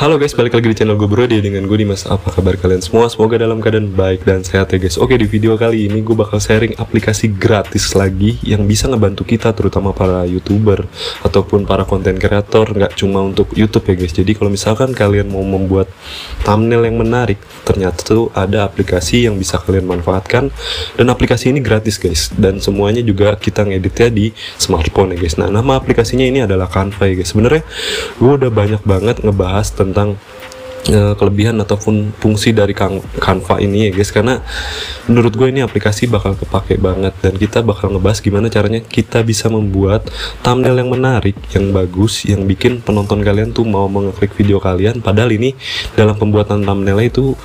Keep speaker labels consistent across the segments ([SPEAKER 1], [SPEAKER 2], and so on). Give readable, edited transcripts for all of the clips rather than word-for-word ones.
[SPEAKER 1] Halo guys, balik lagi di channel gue Brody dengan gue Dimas. Apa kabar kalian semua? Semoga dalam keadaan baik dan sehat ya guys. Oke, di video kali ini gue bakal sharing aplikasi gratis lagi yang bisa ngebantu kita, terutama para YouTuber ataupun para konten kreator, nggak cuma untuk YouTube ya guys. Jadi kalau misalkan kalian mau membuat thumbnail yang menarik, ternyata tuh ada aplikasi yang bisa kalian manfaatkan, dan aplikasi ini gratis guys, dan semuanya juga kita ngeditnya di smartphone ya guys. Nah, nama aplikasinya ini adalah Canva ya guys. Sebenarnya gue udah banyak banget ngebahas tentang kelebihan ataupun fungsi dari Canva ini ya guys, karena menurut gue ini aplikasi bakal kepake banget, dan kita bakal ngebahas gimana caranya kita bisa membuat thumbnail yang menarik, yang bagus, yang bikin penonton kalian tuh mau mengeklik video kalian, padahal ini dalam pembuatan thumbnailnya itu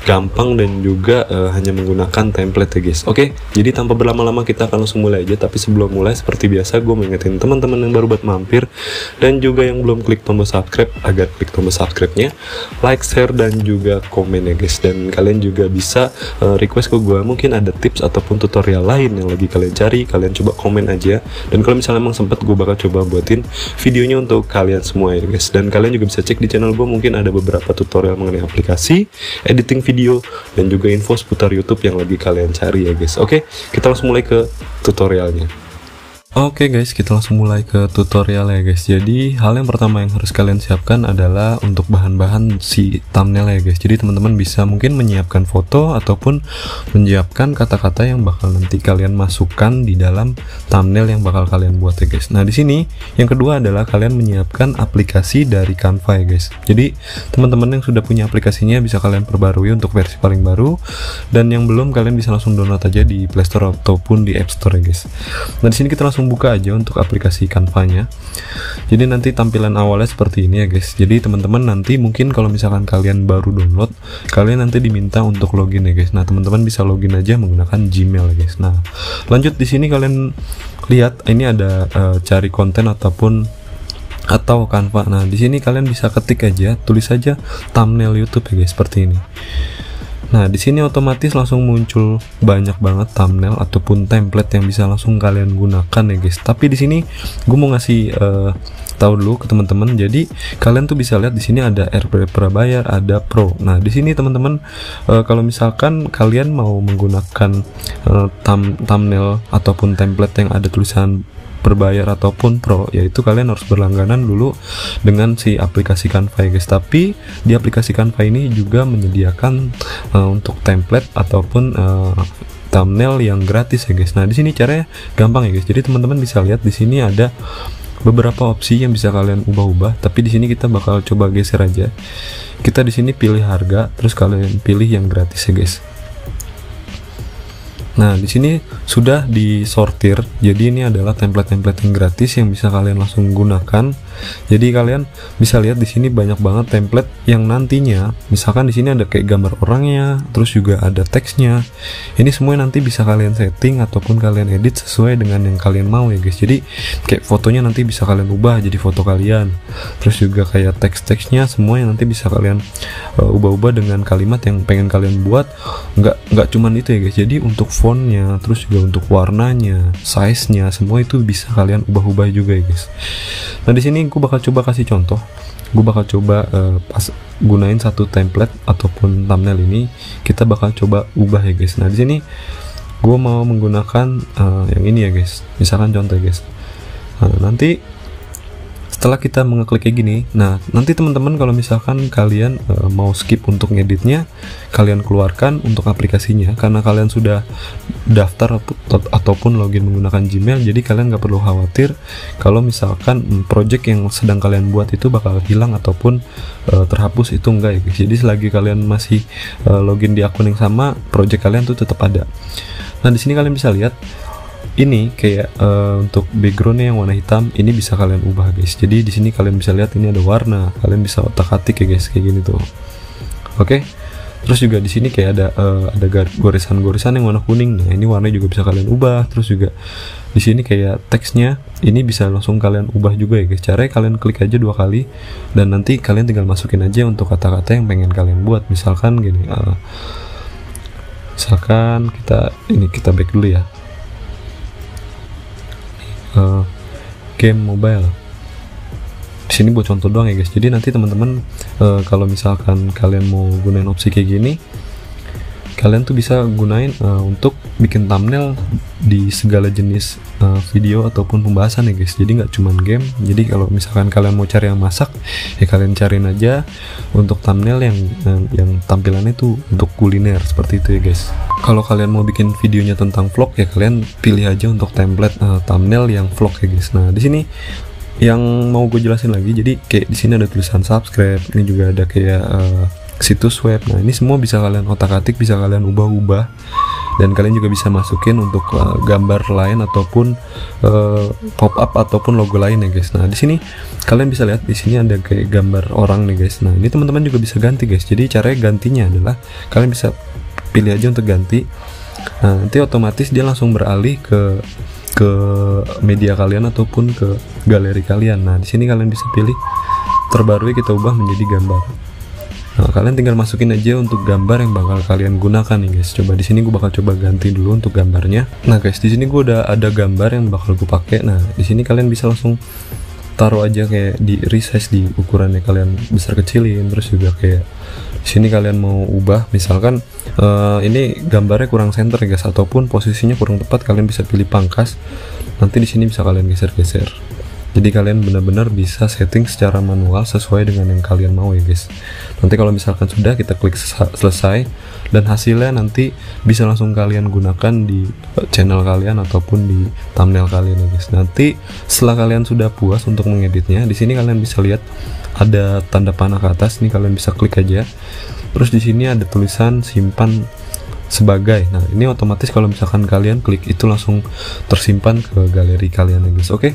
[SPEAKER 1] gampang dan juga hanya menggunakan template ya guys. Oke, jadi tanpa berlama-lama kita akan langsung mulai aja. Tapi sebelum mulai, seperti biasa gue mengingetin teman-teman yang baru buat mampir dan juga yang belum klik tombol subscribe agar klik tombol subscribe-nya, like, share, dan juga komen ya guys. Dan kalian juga bisa request ke gue, mungkin ada tips ataupun tutorial lain yang lagi kalian cari, kalian coba komen aja. Dan kalau misalnya emang sempet, gue bakal coba buatin videonya untuk kalian semua ya guys. Dan kalian juga bisa cek di channel gue, mungkin ada beberapa tutorial mengenai aplikasi, editing video, dan juga info seputar YouTube yang lagi kalian cari ya guys. Oke, kita langsung mulai ke tutorialnya. Oke guys, kita langsung mulai ke tutorial ya guys. Jadi hal yang pertama yang harus kalian siapkan adalah untuk bahan-bahan si thumbnail ya guys. Jadi teman-teman bisa mungkin menyiapkan foto ataupun menyiapkan kata-kata yang bakal nanti kalian masukkan di dalam thumbnail yang bakal kalian buat ya guys. Nah, di sini yang kedua adalah kalian menyiapkan aplikasi dari Canva ya guys. Jadi teman-teman yang sudah punya aplikasinya bisa kalian perbarui untuk versi paling baru, dan yang belum kalian bisa langsung download aja di Play Store ataupun di App Store ya guys. Nah, di sini kita langsung buka aja untuk aplikasi Canva-nya. Jadi nanti tampilan awalnya seperti ini ya guys. Jadi teman-teman nanti mungkin kalau misalkan kalian baru download, kalian nanti diminta untuk login ya guys. Nah, teman-teman bisa login aja menggunakan Gmail ya guys. Nah, lanjut di sini kalian lihat ini ada cari konten atau Canva. Nah, di sini kalian bisa ketik aja, tulis aja thumbnail YouTube ya guys, seperti ini. Nah, di sini otomatis langsung muncul banyak banget thumbnail ataupun template yang bisa langsung kalian gunakan ya guys. Tapi di sini gue mau ngasih tahu dulu ke teman-teman. Jadi kalian tuh bisa lihat di sini ada AirPlay prabayar, ada Pro. Nah, di sini teman-teman kalau misalkan kalian mau menggunakan thumbnail ataupun template yang ada tulisan berbayar ataupun Pro, yaitu kalian harus berlangganan dulu dengan si aplikasi Canva ya guys. Tapi di aplikasi Canva ini juga menyediakan untuk template ataupun thumbnail yang gratis ya guys. Nah, di sini caranya gampang ya guys. Jadi teman-teman bisa lihat di sini ada beberapa opsi yang bisa kalian ubah-ubah, tapi di sini kita bakal coba geser aja. Kita di sini pilih harga, terus kalian pilih yang gratis ya guys. Nah, di sini sudah disortir. Jadi ini adalah template-template yang gratis yang bisa kalian langsung gunakan. Jadi kalian bisa lihat di sini banyak banget template yang nantinya, misalkan di sini ada kayak gambar orangnya, terus juga ada teksnya. Ini semua nanti bisa kalian setting ataupun kalian edit sesuai dengan yang kalian mau ya guys. Jadi kayak fotonya nanti bisa kalian ubah jadi foto kalian. Terus juga kayak teks-teksnya semua yang nanti bisa kalian ubah-ubah dengan kalimat yang pengen kalian buat. Nggak cuman itu ya guys. Jadi untuk fontnya, terus juga untuk warnanya, size-nya, semua itu bisa kalian ubah-ubah juga ya guys. Nah, di sini gue bakal coba kasih contoh. Gue bakal coba pas gunain satu template ataupun thumbnail ini, kita bakal coba ubah ya guys. Nah, di sini gue mau menggunakan yang ini ya guys. Misalkan contoh ya guys. Nah, nanti setelah kita mengeklik kayak gini, nah nanti teman-teman kalau misalkan kalian mau skip untuk ngeditnya, kalian keluarkan untuk aplikasinya, karena kalian sudah daftar ataupun login menggunakan Gmail. Jadi kalian nggak perlu khawatir kalau misalkan project yang sedang kalian buat itu bakal hilang ataupun terhapus, itu enggak ya guys. Jadi selagi kalian masih login di akun yang sama, project kalian tuh tetap ada. Nah, di sini kalian bisa lihat ini kayak untuk backgroundnya yang warna hitam, ini bisa kalian ubah guys. Jadi di sini kalian bisa lihat ini ada warna, kalian bisa otak-atik ya guys, kayak gini tuh. Oke. Terus juga di sini kayak ada gorisan-gorisan yang warna kuning. Nah, ini warnanya juga bisa kalian ubah. Terus juga di sini kayak teksnya ini bisa langsung kalian ubah juga ya guys. Caranya kalian klik aja 2 kali dan nanti kalian tinggal masukin aja untuk kata-kata yang pengen kalian buat. Misalkan gini, Misalkan kita back dulu ya, game mobile. Di sini buat contoh doang ya guys. Jadi nanti teman-teman kalau misalkan kalian mau gunain opsi kayak gini, kalian tuh bisa gunain untuk bikin thumbnail di segala jenis video ataupun pembahasan ya guys. Jadi nggak cuman game. Jadi kalau misalkan kalian mau cari yang masak, ya kalian cariin aja untuk thumbnail yang tampilannya tuh untuk kuliner seperti itu ya guys. Kalau kalian mau bikin videonya tentang vlog, ya kalian pilih aja untuk template thumbnail yang vlog ya guys. Nah di sini yang mau gue jelasin lagi, jadi kayak di sini ada tulisan subscribe, ini juga ada kayak situs web. Nah ini semua bisa kalian otak-atik, bisa kalian ubah-ubah, dan kalian juga bisa masukin untuk gambar lain ataupun pop-up ataupun logo lain ya guys. Nah di sini kalian bisa lihat, di sini ada kayak gambar orang nih guys. Nah ini teman-teman juga bisa ganti guys. Jadi caranya gantinya adalah kalian bisa pilih aja untuk ganti. Nah nanti otomatis dia langsung beralih ke media kalian ataupun ke galeri kalian. Nah di sini kalian bisa pilih terbaru, kita ubah menjadi gambar. Nah, kalian tinggal masukin aja untuk gambar yang bakal kalian gunakan nih guys. Coba di sini gue bakal coba ganti dulu untuk gambarnya. Nah guys, di sini gue udah ada gambar yang bakal gue pakai. Nah di sini kalian bisa langsung taruh aja kayak di resize di ukurannya kalian besar kecilin. Terus juga kayak di sini kalian mau ubah, misalkan ini gambarnya kurang center ya guys, ataupun posisinya kurang tepat, kalian bisa pilih pangkas. Nanti di sini bisa kalian geser-geser. Jadi kalian benar-benar bisa setting secara manual sesuai dengan yang kalian mau ya guys. Nanti kalau misalkan sudah, kita klik selesai, dan hasilnya nanti bisa langsung kalian gunakan di channel kalian ataupun di thumbnail kalian ya guys. Nanti setelah kalian sudah puas untuk mengeditnya, di sini kalian bisa lihat ada tanda panah ke atas, nih kalian bisa klik aja. Terus di sini ada tulisan simpan sebagai. Nah ini otomatis kalau misalkan kalian klik itu langsung tersimpan ke galeri kalian ya guys. Oke.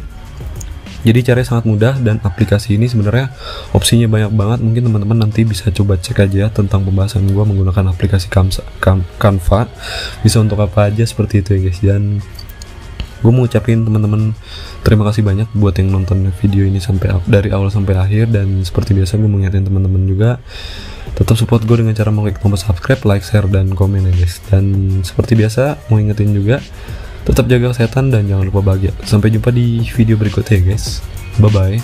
[SPEAKER 1] Jadi caranya sangat mudah, dan aplikasi ini sebenarnya opsinya banyak banget. Mungkin teman-teman nanti bisa coba cek aja tentang pembahasan gue menggunakan aplikasi Canva. Bisa untuk apa aja seperti itu ya guys. Dan gue mau ucapin teman-teman terima kasih banyak buat yang nonton video ini dari awal sampai akhir. Dan seperti biasa gue mengingatkan teman-teman juga tetap support gue dengan cara mengklik tombol subscribe, like, share, dan komen ya guys. Dan seperti biasa mau ingetin juga, tetap jaga kesehatan dan jangan lupa bahagia. Sampai jumpa di video berikutnya ya guys. Bye bye.